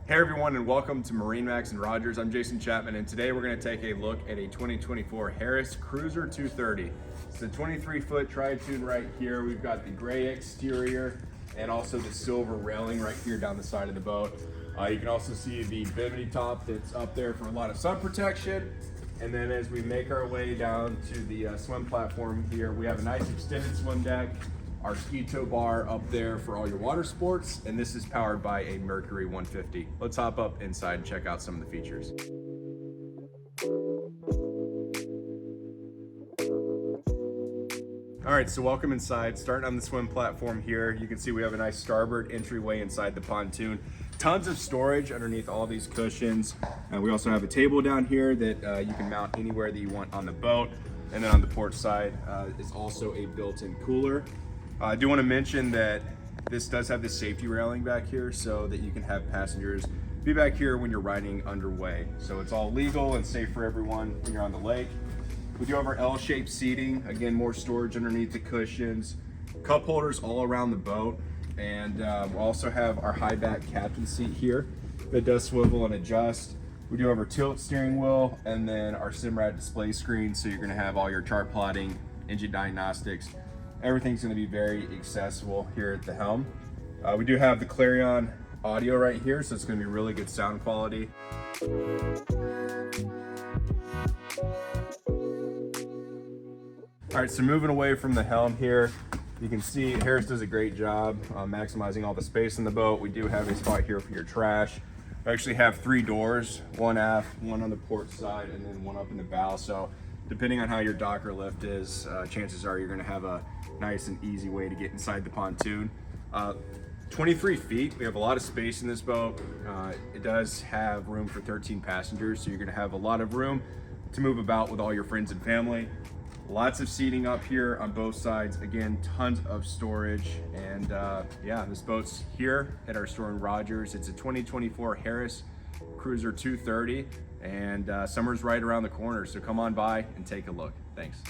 Hey everyone, and welcome to MarineMax and Rogers. I'm Jason Chapman, and today we're going to take a look at a 2024 Harris Cruiser 230. It's a 23-foot tri-tune right here. We've got the gray exterior and also the silver railing right here down the side of the boat. You can also see the bimini top that's up there for a lot of sun protection. And then as we make our way down to the swim platform here, we have a nice extended swim deck, our ski tow bar up there for all your water sports, and this is powered by a Mercury 150. Let's hop up inside and check out some of the features. All right, so welcome inside. Starting on the swim platform here, you can see we have a nice starboard entryway inside the pontoon. Tons of storage underneath all these cushions. We also have a table down here that you can mount anywhere that you want on the boat. And then on the port side is also a built-in cooler. I do want to mention that this does have the safety railing back here so that you can have passengers be back here when you're riding underway. So it's all legal and safe for everyone when you're on the lake. We do have our L-shaped seating. Again, more storage underneath the cushions. Cup holders all around the boat. And we'll also have our high back captain seat here that does swivel and adjust. We do have our tilt steering wheel and then our Simrad display screen. So you're gonna have all your chart plotting, engine diagnostics. Everything's gonna be very accessible here at the helm. We do have the Clarion audio right here, so it's gonna be really good sound quality. All right, so moving away from the helm here, you can see Harris does a great job maximizing all the space in the boat. We do have a spot here for your trash. We actually have 3 doors, one aft, one on the port side, and then one up in the bow. So depending on how your dock or lift is, chances are you're gonna have a nice and easy way to get inside the pontoon. 23 feet, we have a lot of space in this boat. It does have room for 13 passengers, so you're gonna have a lot of room to move about with all your friends and family. Lots of seating up here on both sides. Again, tons of storage. And yeah, this boat's here at our store in Rogers. It's a 2024 Harris Cruiser 230, and summer's right around the corner. So come on by and take a look. Thanks.